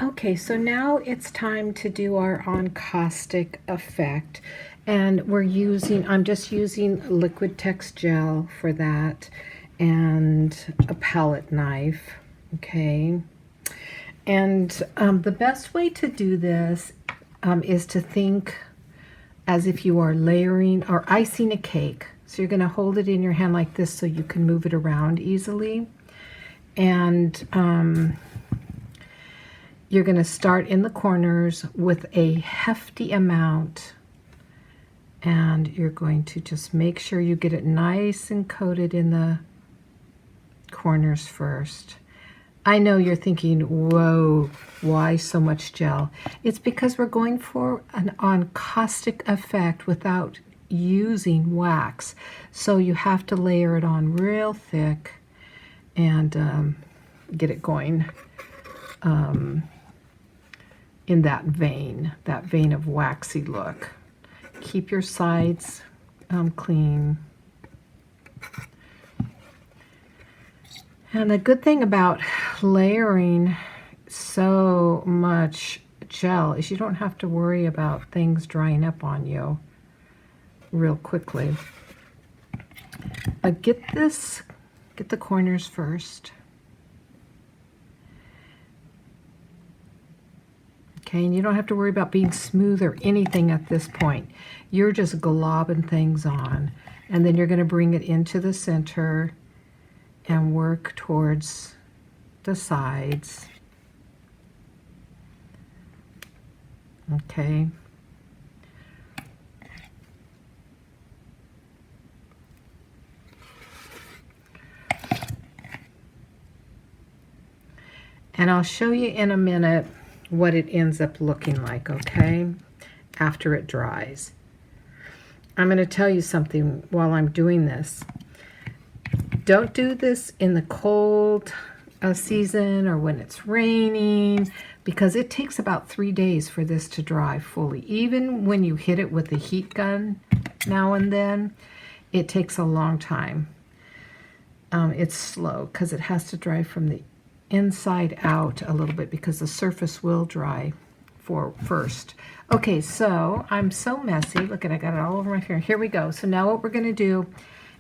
Okay, so now it's time to do our encaustic effect. And I'm just using liquid text gel for that and a palette knife, okay? And the best way to do this is to think as if you are layering or icing a cake. So you're gonna hold it in your hand like this so you can move it around easily. And you're going to start in the corners with a hefty amount, and you're going to just make sure you get it nice and coated in the corners first. I know you're thinking, whoa, why so much gel? It's because we're going for an encaustic effect without using wax. So you have to layer it on real thick and get it going in that vein of waxy look. Keep your sides clean. And the good thing about layering so much gel is you don't have to worry about things drying up on you real quickly. But get the corners first. Okay, and you don't have to worry about being smooth or anything at this point. You're just globbing things on. And then you're going to bring it into the center and work towards the sides. Okay. And I'll show you in a minute what it ends up looking like, okay, after it dries. I'm going to tell you something while I'm doing this. Don't do this in the cold season or when it's raining, because it takes about 3 days for this to dry fully. Even when you hit it with the heat gun now and then, it takes a long time. It's slow because it has to dry from the inside out a little bit because the surface will dry first. Okay, so I'm so messy. Look at, I got it all over my finger. Here we go. So now what we're going to do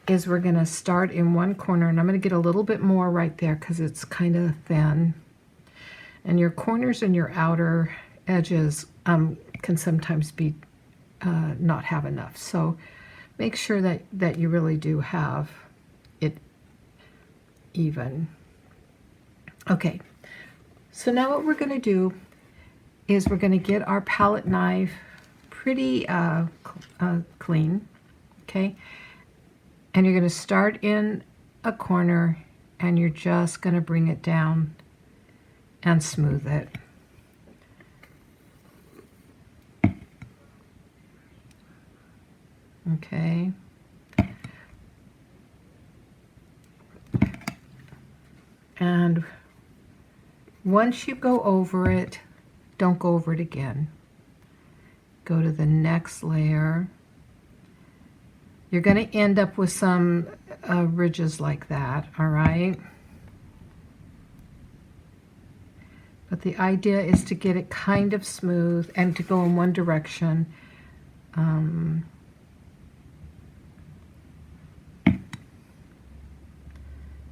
is we're going to start in one corner, and I'm going to get a little bit more right there because it's kind of thin. And your corners and your outer edges can sometimes be not have enough. So make sure that you really do have it even. Okay, so now what we're going to do is we're going to get our palette knife pretty clean, okay? And you're going to start in a corner and you're just going to bring it down and smooth it. Okay. And once you go over it, don't go over it again. Go to the next layer. You're going to end up with some ridges like that, all right? But the idea is to get it kind of smooth and to go in one direction.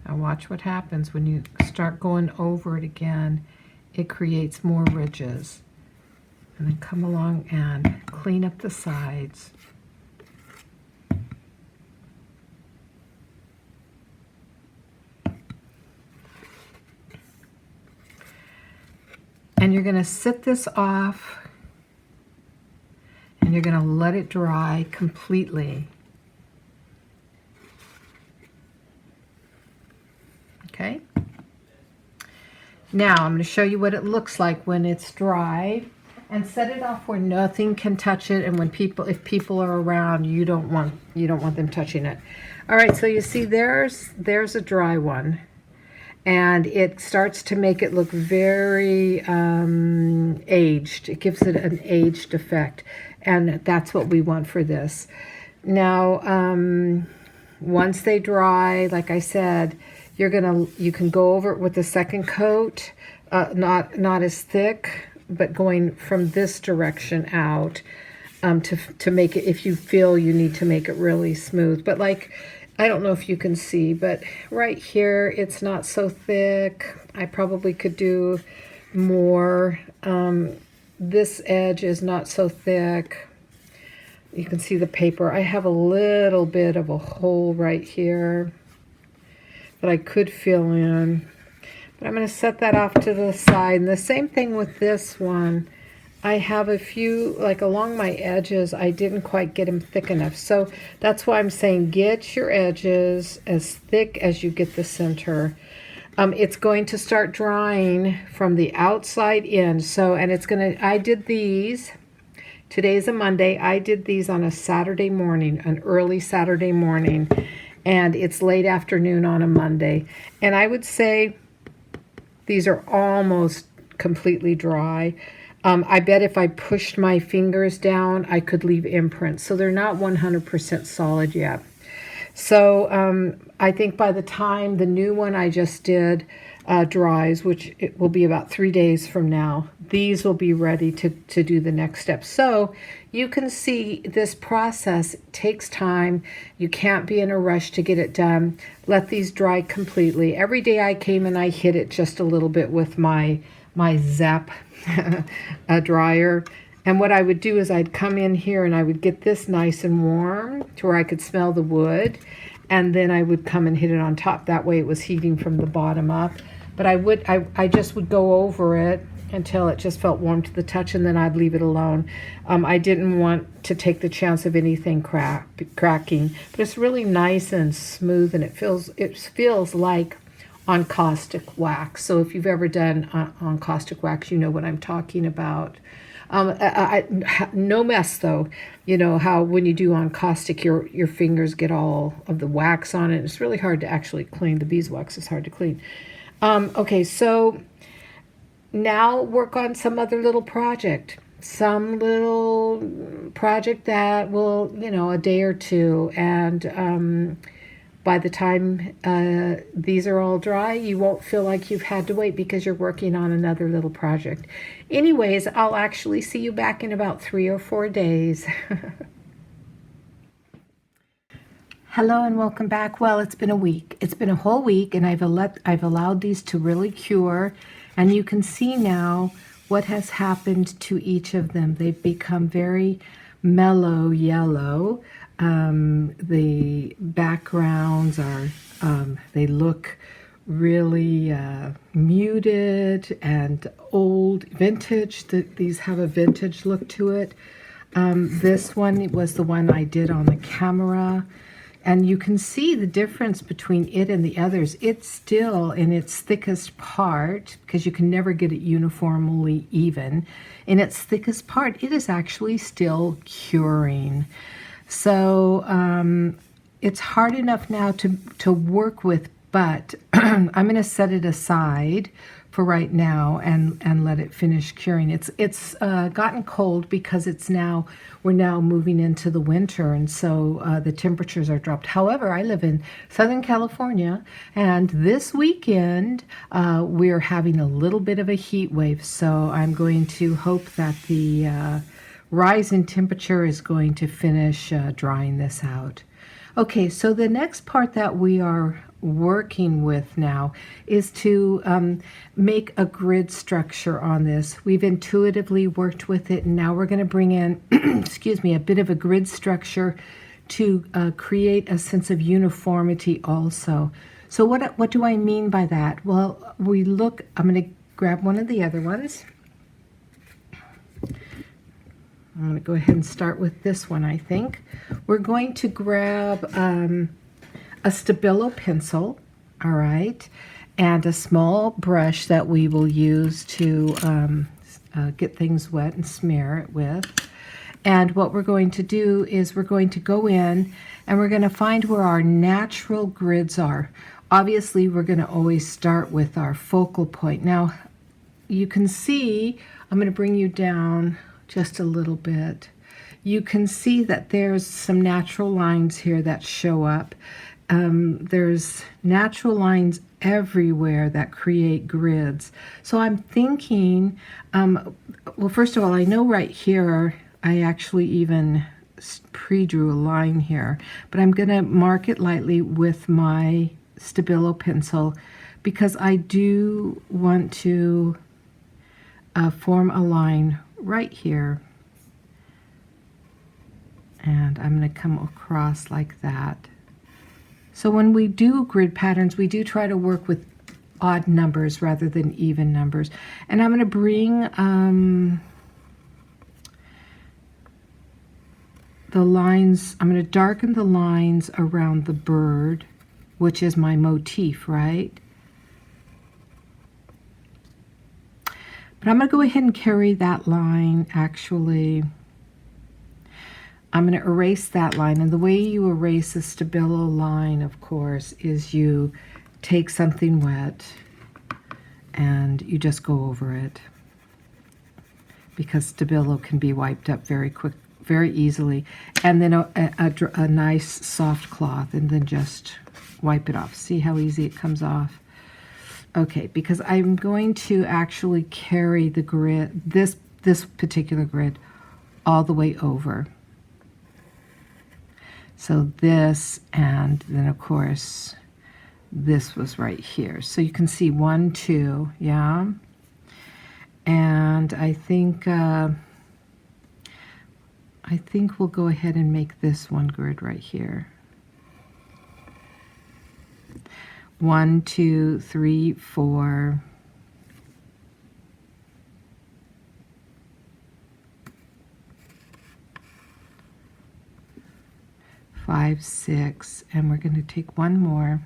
Now watch what happens when you start going over it again. It creates more ridges. And then come along and clean up the sides. And you're going to sit this off and you're going to let it dry completely. Okay. Now I'm going to show you what it looks like when it's dry, and set it off where nothing can touch it, and if people are around, you don't want them touching it. All right, so you see there's a dry one, and it starts to make it look very aged. It gives it an aged effect, and that's what we want for this. Now, once they dry, like I said, you can go over it with the second coat not as thick, but going from this direction out, to make it, if you feel you need to make it really smooth. But like, I don't know if you can see, but right here it's not so thick. I probably could do more. This edge is not so thick. You can see the paper. I have a little bit of a hole right here that I could fill in. But I'm going to set that off to the side. And the same thing with this one. I have a few, like along my edges, I didn't quite get them thick enough. So that's why I'm saying get your edges as thick as you get the center. It's going to start drying from the outside in. So, and it's going to, I did these, today's a Monday, I did these on a Saturday morning, an early Saturday morning, and it's late afternoon on a Monday. And I would say these are almost completely dry. I bet if I pushed my fingers down, I could leave imprints. So they're not 100% solid yet. So I think by the time the new one I just did dries, which it will be about 3 days from now, these will be ready to do the next step. So you can see this process takes time. You can't be in a rush to get it done. Let these dry completely. Every day I came and I hit it just a little bit with my Zap dryer. And what I would do is I'd come in here and I would get this nice and warm to where I could smell the wood. And then I would come and hit it on top. That way it was heating from the bottom up. But I just would go over it until it just felt warm to the touch, and then I'd leave it alone. I didn't want to take the chance of anything cracking. But it's really nice and smooth, and it feels like Encaustic wax. So if you've ever done Encaustic wax, you know what I'm talking about. No mess though. You know how when you do Encaustic, your fingers get all of the wax on it. It's really hard to actually clean. The beeswax is hard to clean. Okay, so now work on some other little project. Some little project that will, a day or two, and by the time these are all dry, you won't feel like you've had to wait because you're working on another little project. Anyways, I'll actually see you back in about 3 or 4 days. Hello and welcome back. Well, it's been a week. It's been a whole week, and I've allowed these to really cure, and you can see now what has happened to each of them. They've become very mellow yellow. The backgrounds are, they look really muted and old, vintage. These have a vintage look to it. This one was the one I did on the camera. And you can see the difference between it and the others. It's still in its thickest part, because you can never get it uniformly even. In its thickest part, it is actually still curing. So it's hard enough now to work with, but I'm going to set it aside for right now and let it finish curing. It's gotten cold because we're now moving into the winter, and so the temperatures are dropped. However, I live in Southern California, and this weekend we're having a little bit of a heat wave, so I'm going to hope that the rise in temperature is going to finish drying this out. Okay, so the next part that we are working with now is to make a grid structure on this. We've intuitively worked with it, and now we're going to bring in, excuse me, a bit of a grid structure to create a sense of uniformity also. So what do I mean by that? Well, I'm going to grab one of the other ones. I'm going to go ahead and start with this one, I think. We're going to grab a Stabilo pencil, all right, and a small brush that we will use to get things wet and smear it with. And what we're going to do is we're going to go in and we're going to find where our natural grids are. Obviously, we're going to always start with our focal point. Now, you can see, I'm going to bring you down just a little bit. You can see that there's some natural lines here that show up. there's natural lines everywhere that create grids. So I'm thinking, well, first of all, I know right here, I actually even pre-drew a line here, but I'm going to mark it lightly with my Stabilo pencil because I do want to form a line right here. And I'm going to come across like that. So when we do grid patterns, we do try to work with odd numbers rather than even numbers. And I'm going to bring the lines, I'm going to darken the lines around the bird, which is my motif, right? But I'm going to go ahead and carry that line, actually. I'm going to erase that line, and the way you erase a Stabilo line, of course, is you take something wet and you just go over it, because Stabilo can be wiped up very quick, very easily, and then a nice soft cloth, and then just wipe it off. See how easy it comes off? Okay, because I'm going to actually carry the grid, this particular grid, all the way over. So this, and then of course, this was right here. So you can see 1, 2, yeah. And I think we'll go ahead and make this one grid right here. 1, 2, 3, 4. 5, 6, and we're going to take one more.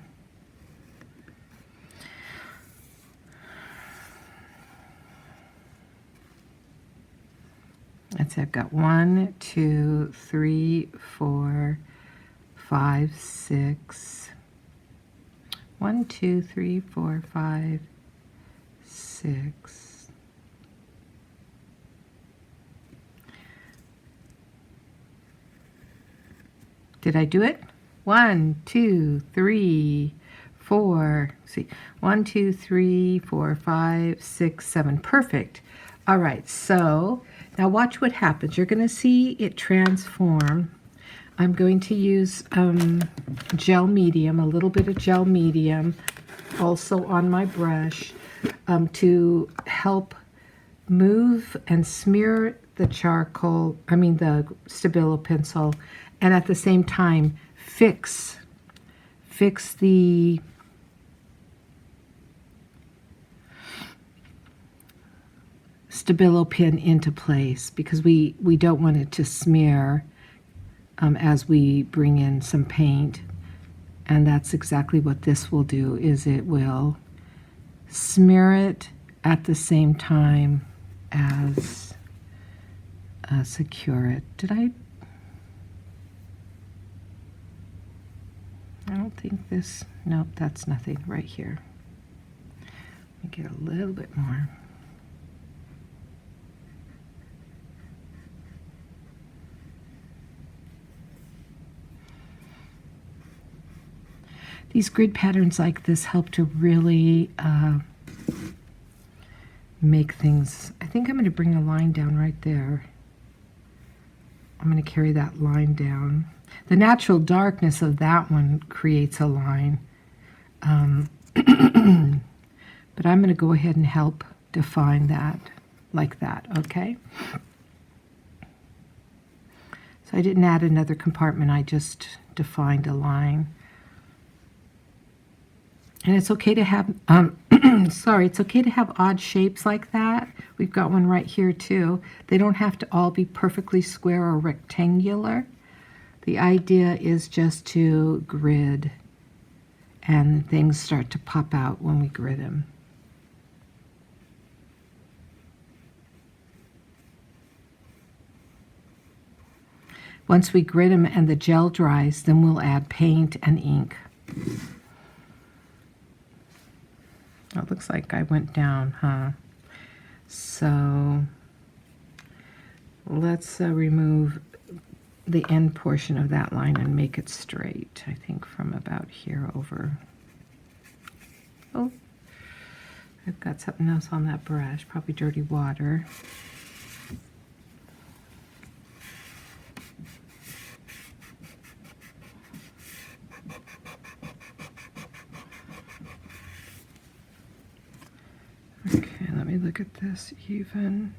That's it. I've got 1, 2, 3, 4, 5, 6. 1, 2, 3, 4, 5, 6. Did I do it? 1, 2, 3, 4. See, 1, 2, 3, 4, 5, 6, 7. Perfect. All right, so now watch what happens. You're going to see it transform. I'm going to use gel medium, a little bit of gel medium, also on my brush, to help move and smear the charcoal, the Stabilo pencil, and at the same time fix the Stabilo pen into place, because we don't want it to smear as we bring in some paint. And that's exactly what this will do, is it will smear it at the same time as secure it. Did I don't think this, nope, that's nothing right here. Let me get a little bit more. These grid patterns like this help to really make things. I think I'm going to bring a line down right there. I'm going to carry that line down. The natural darkness of that one creates a line. But I'm going to go ahead and help define that like that, okay? So I didn't add another compartment, I just defined a line. And it's okay to have, it's okay to have odd shapes like that. We've got one right here too. They don't have to all be perfectly square or rectangular. The idea is just to grid, and things start to pop out when we grid them. Once we grid them and the gel dries, then we'll add paint and ink. Oh, it looks like I went down, huh? So let's remove the end portion of that line and make it straight. I think from about here over. Oh, I've got something else on that brush, probably dirty water. Okay, let me look at this even.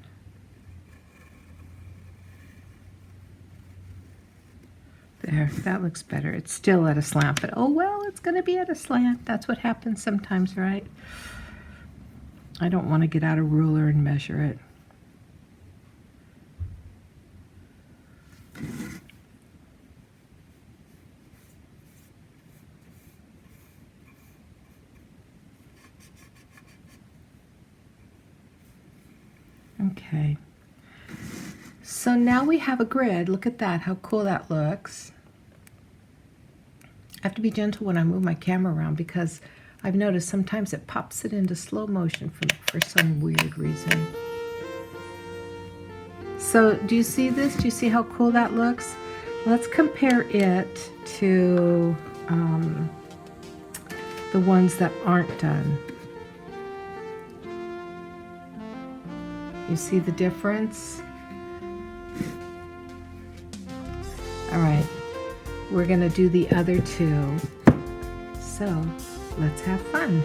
There, that looks better. It's still at a slant, but oh well, it's going to be at a slant. That's what happens sometimes, right? I don't want to get out a ruler and measure it. Okay. So now we have a grid. Look at that, how cool that looks. I have to be gentle when I move my camera around because I've noticed sometimes it pops it into slow motion for some weird reason. So do you see this? Do you see how cool that looks? Let's compare it to the ones that aren't done. You see the difference? All right, we're gonna do the other two. So let's have fun.